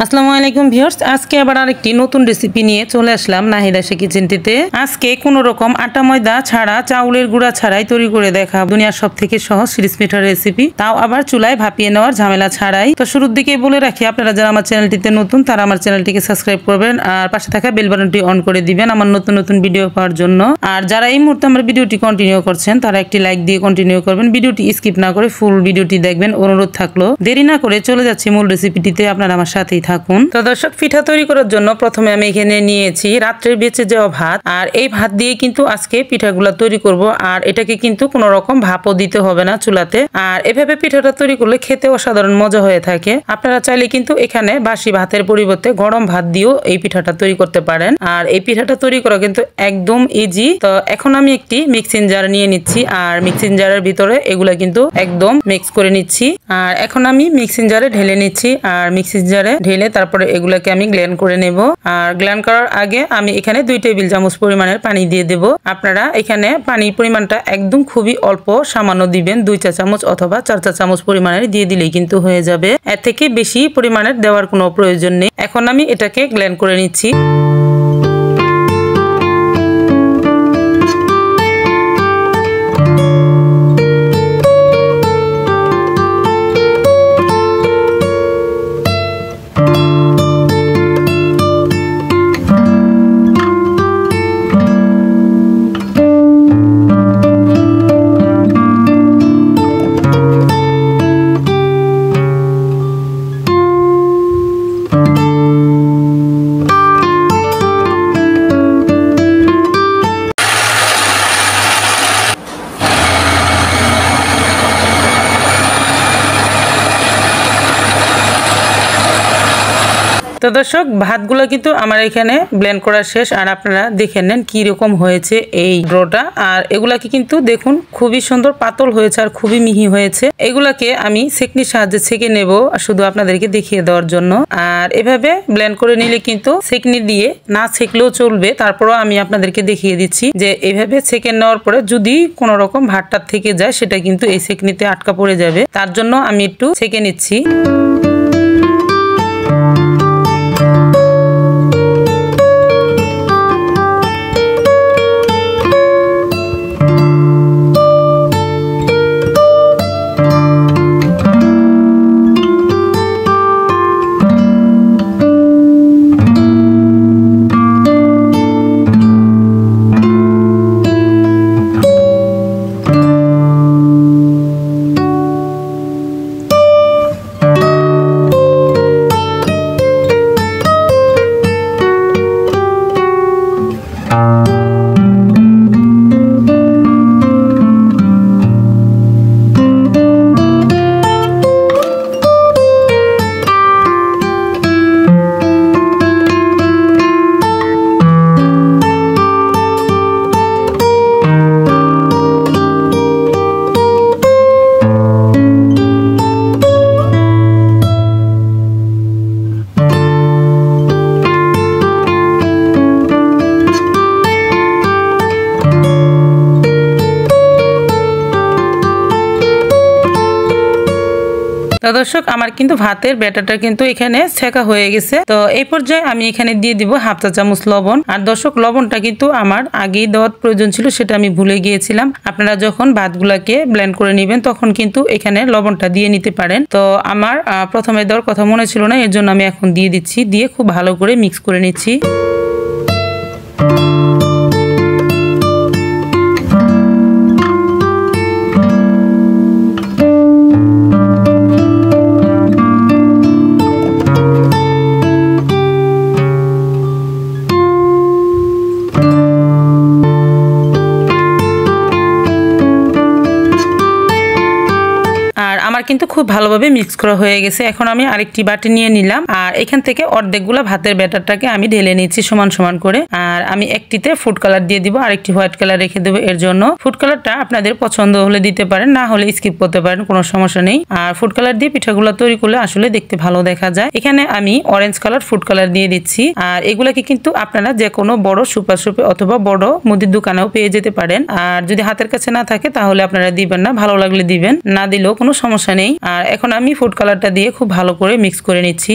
আসসালামু আলাইকুম ভিউয়ার্স, আজকে আবার আরেকটি নতুন রেসিপি নিয়ে চলে আসলাম নাহিদা শেখ কিচেনটিতে। আজকে কোনো রকম আটা ময়দা ছাড়া, চাউলের গুঁড়া ছাড়াই তৈরি করে দেখাবো দুনিয়ার সবথেকে সহজ সিরিজ পিঠার রেসিপি, তাও আবার চুলায় ভাপিয়ে নেওয়ার ঝামেলা ছাড়াই। তো শুরুর দিকে বলে রাখি, আপনারা যারা আমার চ্যানেলটিতে নতুন তারা আমার চ্যানেলটিকে সাবস্ক্রাইব করবেন আর পাশে থাকা বেল বাটনটি অন করে দিবেন আমার নতুন নতুন ভিডিও পাওয়ার জন্য। আর যারা এই মুহূর্তে আমার ভিডিওটি কন্টিনিউ করছেন তারা একটি লাইক দিয়ে কন্টিনিউ করবেন, ভিডিওটি স্কিপ না করে ফুল ভিডিওটি দেখবেন অনুরোধ থাকলো। দেরি না করে চলে যাচ্ছি মূল রেসিপিটিতে, আপনারা আমার সাথেই থাকুন। তো দর্শক, পিঠা তৈরি করার জন্য প্রথমে আমি এখানে নিয়েছি রাত্রে বেঁচে যাওয়া ভাত, আর এই ভাত দিয়ে কিন্তু আজকে পিঠাগুলা তৈরি করব। আর এটাকে কিন্তু কোনো রকম ভাপও দিতে হবে না চুলাতে। আর এভাবে পিঠাটা তৈরি করলে খেতে অসাধারণ মজা হয়ে থাকে। আপনারা চাইলে কিন্তু এখানে বাসি ভাতের পরিবর্তে গরম ভাত দিয়েও এই পিঠাটা তৈরি করতে পারেন। আর এই পিঠাটা তৈরি করা কিন্তু একদম ইজি। তো এখন আমি একটি মিক্সিং জার নিয়ে নিচ্ছি, আর মিক্সিং জারের ভিতরে এগুলা কিন্তু একদম মিক্স করে নিচ্ছি। আর এখন আমি মিক্সিং জারে ঢেলে নিচ্ছি, আর মিক্সিং জারে ঢেলে তারপরে এগুলাকে আমি গ্ল্যান্ড করে নেব। আর গ্ল্যান্ড করার আগে আমি এখানে 2 টেবিল চামচ পরিমাণের পানি দিয়ে দেব। আপনারা এখানে পানির পরিমাণটা একদম খুবই অল্প সামান্য দিবেন, 2 চা চামচ অথবা 4 চা চামচ পরিমাণের দিয়ে দিলেই কিন্তু হয়ে যাবে। এর থেকে বেশি পরিমাণের দেওয়ার কোনো প্রয়োজন নেই। এখন আমি এটাকে গ্ল্যান্ড করে নিচ্ছি। তো দর্শক, ভাতগুলো কিন্তু আমার এখানে ব্লেন্ড করা শেষ, আর আপনারা দেখে নেন কি রকম হয়েছে এই ডোটা। আর এগুলাকে কিন্তু দেখুন খুবই সুন্দর পাতল হয়েছে আর খুবই মিহি হয়েছে। এগুলাকে আমি ছেঁকনির সাহায্যে ছেঁকে নেব শুধু আপনাদেরকে দেখিয়ে দেওয়ার জন্য। আর এভাবে ব্লেন্ড করে নিলে কিন্তু ছেঁকনি দিয়ে না ছেঁকলেও চলবে, তারপরও আমি আপনাদেরকে দেখিয়ে দিচ্ছি যে এইভাবে ছেঁকে নেওয়ার পরে যদি কোনো রকম ভাতটা থেকে যায় সেটা কিন্তু এই ছেঁকনিতে আটকা পড়ে যাবে, তার জন্য আমি একটু ছেঁকে নিচ্ছি। দর্শক, আমার কিন্তু ভাতের ব্যাটারটা কিন্তু এখানে ছেঁকা হয়ে গেছে। তো এই পর্যায়ে আমি এখানে দিয়ে দিব 1/2 চা চামচ লবণ। আর দর্শক, লবণটা কিন্তু আমার আগেই দেওয়ার প্রয়োজন ছিল, সেটা আমি ভুলে গিয়েছিলাম। আপনারা যখন ভাতগুলাকে ব্লেন্ড করে নেবেন তখন কিন্তু এখানে লবণটা দিয়ে নিতে পারেন। তো আমার প্রথমে দেওয়ার কথা মনে ছিল না, এর জন্য আমি এখন দিয়ে দিচ্ছি। দিয়ে খুব ভালো করে মিক্স করে নিচ্ছি। আমার কিন্তু খুব ভালোভাবে মিক্স করা হয়ে গেছে। এখন আমি আরেকটি বাটি নিয়ে নিলাম, আর এখান থেকে অর্ধেকগুলা ভাতের ব্যাটারটাকে আমি ঢেলে নিচ্ছি সমান সমান করে। আর আমি একটিতে ফুড কালার দিয়ে দিব, আরেকটি হোয়াইট কালার রেখে দেবো। এর জন্য ফুড কালারটা আপনাদের পছন্দ হলে দিতে পারেন, না হলে স্কিপ করতে পারেন, কোনো সমস্যা নেই। আর ফুড কালার দিয়ে পিঠাগুলো তৈরি করলে আসলে দেখতে ভালো দেখা যায়। এখানে আমি অরেঞ্জ কালার ফুড কালার দিয়ে দিচ্ছি। আর এগুলাকে কিন্তু আপনারা যে কোনো বড় সুপার শপে অথবা বড় মুদির দোকানেও পেয়ে যেতে পারেন। আর যদি হাতের কাছে না থাকে তাহলে আপনারা দিবেন না, ভালো লাগলে দিবেন, না দিলেও কোনো সমস্যা নেই। আর এখন আমি ফুড কালারটা দিয়ে খুব ভালো করে মিক্স করে নিচ্ছি।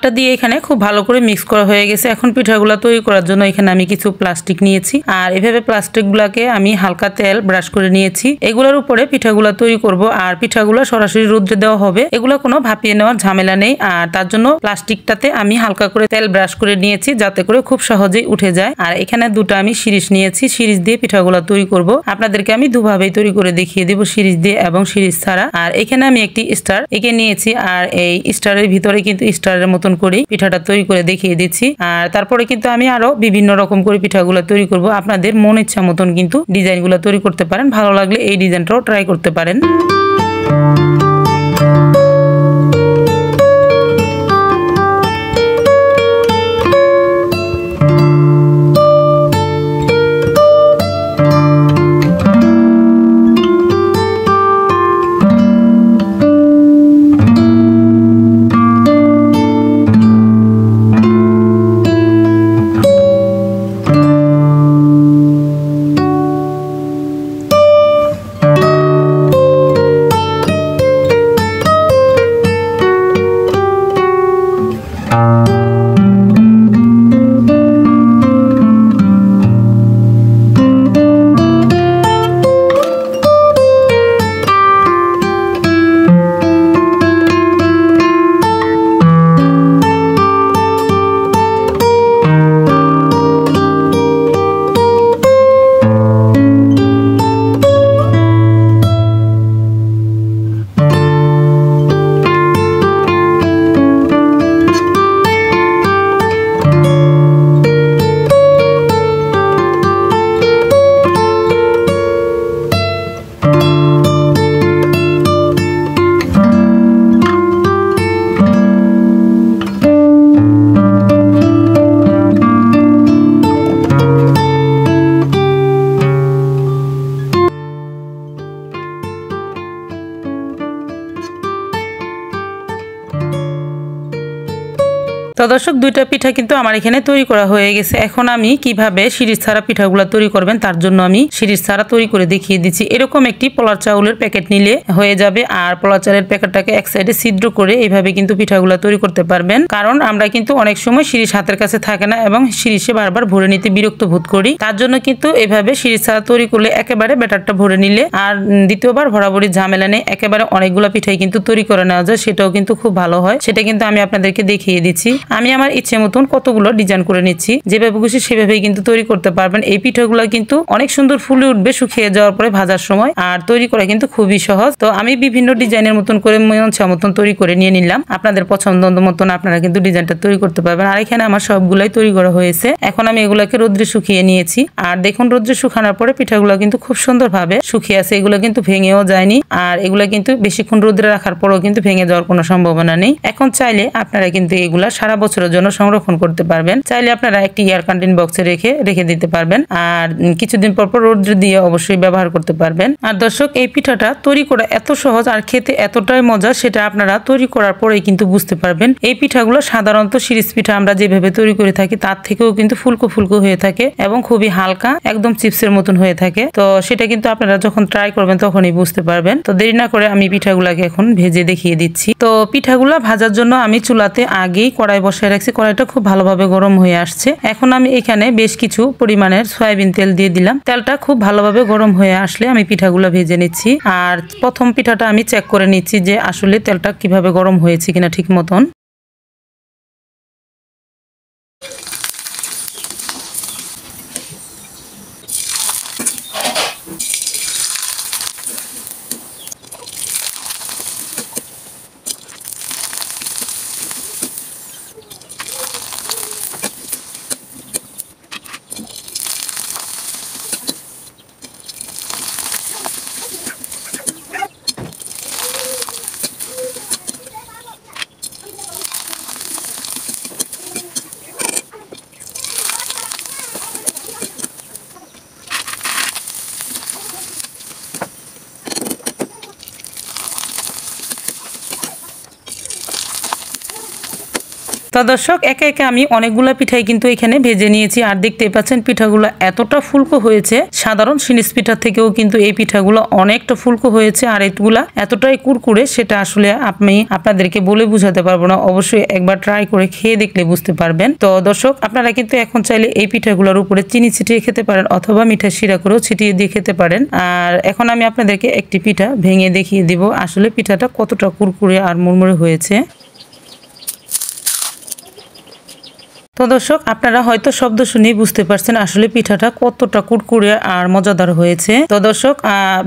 একটা দিয়ে এখানে খুব ভালো করে মিক্স করা হয়ে গেছে। এখন পিঠাগুলো তৈরি করার জন্য এখানে আমি কিছু প্লাস্টিক নিয়েছি, আর এভাবে প্লাস্টিকগুলোকে আমি হালকা তেল ব্রাশ করে নিয়েছি। এগুলোর উপরে পিঠাগুলো তৈরি করব, আর পিঠাগুলো সরাসরি রোদ্রে দেওয়া হবে। এগুলো কোনো ভাপিয়ে নেওয়ার ঝামেলা নেই, আর তার জন্য প্লাস্টিকটাতে আমি হালকা করে তেল ব্রাশ করে নিয়েছি যাতে করে খুব সহজেই উঠে যায়। আর এখানে দুটো আমি শিরিষ নিয়েছি, শিরিষ দিয়ে পিঠাগুলো তৈরি করব। আপনাদেরকে আমি দুভাবেই তৈরি করে দেখিয়ে দেবো, শিরিষ দিয়ে এবং শিরিষ ছাড়া। আর এখানে আমি একটি স্টার এঁকে নিয়েছি, আর এই স্টারের ভিতরে কিন্তু স্টারের মতন করেই পিঠাটা তৈরি করে দেখিয়ে দিচ্ছি। আর তারপরে কিন্তু আমি আরো বিভিন্ন রকম করে পিঠাগুলো তৈরি করব। আপনাদের মন ইচ্ছা মতন কিন্তু ডিজাইনগুলো তৈরি করতে পারেন, ভালো লাগলে এই ডিজাইনটাও ট্রাই করতে পারেন। তো দর্শক, দুইটা পিঠা কিন্তু আমার এখানে তৈরি করা হয়ে গেছে। এখন আমি কিভাবে শিরিষ ছাড়া পিঠাগুলো তৈরি করবেন তার জন্য আমি শিরিষ ছাড়া তৈরি করে দেখিয়ে দিচ্ছি। এরকম একটি পোলার চাউলের প্যাকেট নিলে হয়ে যাবে, আর পোলার চাউলের প্যাকেটটাকে এক সাইডে ছিদ্র করে এইভাবে কিন্তু পিঠাগুলো তৈরি করতে পারবেন। কারণ আমরা কিন্তু অনেক সময় শিরিষ হাতের কাছে থাকে না এবং শিরিষে বারবার ভরে নিতে বিরক্ত বোধ করি। তার জন্য কিন্তু এভাবে শিরিষ ছাড়া তৈরি করলে একেবারে ব্যাটারটা ভরে নিলে আর দ্বিতীয়বার ভরাভরি ঝামেলা নেই, একেবারে অনেকগুলো পিঠাই কিন্তু তৈরি করে নেওয়া যায়, সেটাও কিন্তু খুব ভালো হয়। সেটা কিন্তু আমি আপনাদেরকে দেখিয়ে দিচ্ছি। আমি আমার ইচ্ছে মতন কতগুলো ডিজাইন করে নিচ্ছি, যেভাবে খুশি সেভাবেই কিন্তু তৈরি করতে পারবেন। এই পিঠাগুলো কিন্তু অনেক সুন্দর ফুলে উঠবে শুকিয়ে যাওয়ার পরে ভাজার সময়, আর তৈরি করা কিন্তু খুবই সহজ। তো আমি বিভিন্ন ডিজাইনের মতন করে মনসা মতন তৈরি করে নিয়ে নিলাম। আপনাদের পছন্দ মতন আপনারা কিন্তু ডিজাইনটা তৈরি করতে পারবেন। আর এখানে আমার সবগুলাই তৈরি করা হয়েছে। এখন আমি এগুলাকে রোদ্রে শুকিয়ে নিয়েছি, আর দেখুন রোদ্রে শুকানোর পরে পিঠাগুলো কিন্তু খুব সুন্দর ভাবে শুকিয়ে আছে। এগুলো কিন্তু ভেঙেও যায়নি, আর এগুলা কিন্তু বেশিক্ষণ রোদ্রে রাখার পরেও কিন্তু ভেঙে যাওয়ার কোনো সম্ভাবনা নেই। এখন চাইলে আপনারা কিন্তু এগুলা সারা বছরের জন্য সংরক্ষণ করতে পারবেন। চাইলে আপনারা একটি এয়ার কন্টেইন বক্সে রেখে দিতে পারবেন, আর কিছুদিন পর পর রোদ্রে দিয়ে অবশ্যই ব্যবহার করতে পারবেন। আর দর্শক, এই পিঠাটা তৈরি করা এত সহজ আর খেতে এতটাই মজা, সেটা আপনারা তৈরি করার পরেই কিন্তু বুঝতে পারবেন। এই পিঠাগুলো সাধারণত শিরিষ পিঠা আমরা যেভাবে তৈরি করে থাকি তার থেকেও কিন্তু ফুলকো ফুলকো হয়ে থাকে এবং খুবই হালকা, একদম চিপসের মতন হয়ে থাকে। তো সেটা কিন্তু আপনারা যখন ট্রাই করবেন তখনই বুঝতে পারবেন। তো দেরি না করে আমি পিঠাগুলাকে এখন ভেজে দেখিয়ে দিচ্ছি। তো পিঠাগুলা ভাজার জন্য আমি চুলাতে আগেই কড়াই বসায় রাখছি। কড়াইটা খুব ভালোভাবে গরম হয়ে আসছে। এখন আমি এখানে বেশ কিছু পরিমাণের সয়াবিন তেল দিয়ে দিলাম। তেলটা খুব ভালোভাবে গরম হয়ে আসলে আমি পিঠাগুলো ভেজে নিচ্ছি। আর প্রথম পিঠাটা আমি চেক করে নিচ্ছি যে আসলে তেলটা কিভাবে গরম হয়েছে কিনা ঠিক মতন। তো দর্শক একে একে আমি অনেকগুলা পিঠাই কিন্তু এখানে ভেজে নিয়েছি। আর দেখতেই পাচ্ছেন পিঠাগুলো এতটা ফুলকো হয়েছে, সাধারণ সিনিস পিঠার থেকেও কিন্তু এই পিঠাগুলো অনেকটা ফুলকো হয়েছে। আর এগুলা এতটাই কুরকুরে সেটা আসলে আমি আপনাদেরকে বলে বুঝাতে পারবো না, অবশ্যই একবার ট্রাই করে খেয়ে দেখলে বুঝতে পারবেন। তো দর্শক আপনারা কিন্তু এখন চাইলে এই পিঠাগুলোর উপরে চিনি ছিটিয়ে খেতে পারেন অথবা মিঠা শিরা করেও ছিটিয়ে দিয়ে খেতে পারেন। আর এখন আমি আপনাদেরকে একটি পিঠা ভেঙে দেখিয়ে দিব আসলে পিঠাটা কতটা কুরকুরে আর মুড়মুড়ে হয়েছে। তো দর্শক আপনারা হয়তো শব্দ শুনেই বুঝতে পারছেন আসলে পিঠাটা কতটা কুরকুরে আর মজাদার হয়েছে। তো দর্শক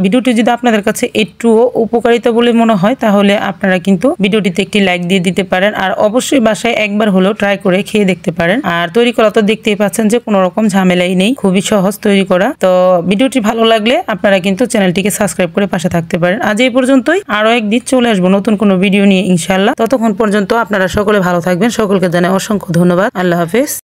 ভিডিওটি যদি আপনাদের কাছে একটুও উপকারিতা বলে মনে হয় তাহলে আপনারা কিন্তু ভিডিওটিতে একটি লাইক দিয়ে দিতে পারেন। আর অবশ্যই বাসায় একবার হলেও ট্রাই করে খেয়ে দেখতে পারেন। আর তৈরি করা তো দেখতেই পাচ্ছেন যে কোনো রকম ঝামেলাই নেই, খুবই সহজ তৈরি করা। তো ভিডিওটি ভালো লাগলে আপনারা কিন্তু চ্যানেলটিকে সাবস্ক্রাইব করে পাশে থাকতে পারেন। আজ এই পর্যন্তই, আরো একদিন চলে আসবো নতুন কোনো ভিডিও নিয়ে ইনশাআল্লাহ। ততক্ষণ পর্যন্ত আপনারা সকলে ভালো থাকবেন। সকলকে জানাই অসংখ্য ধন্যবাদ। আল্লাহ হাফেজ।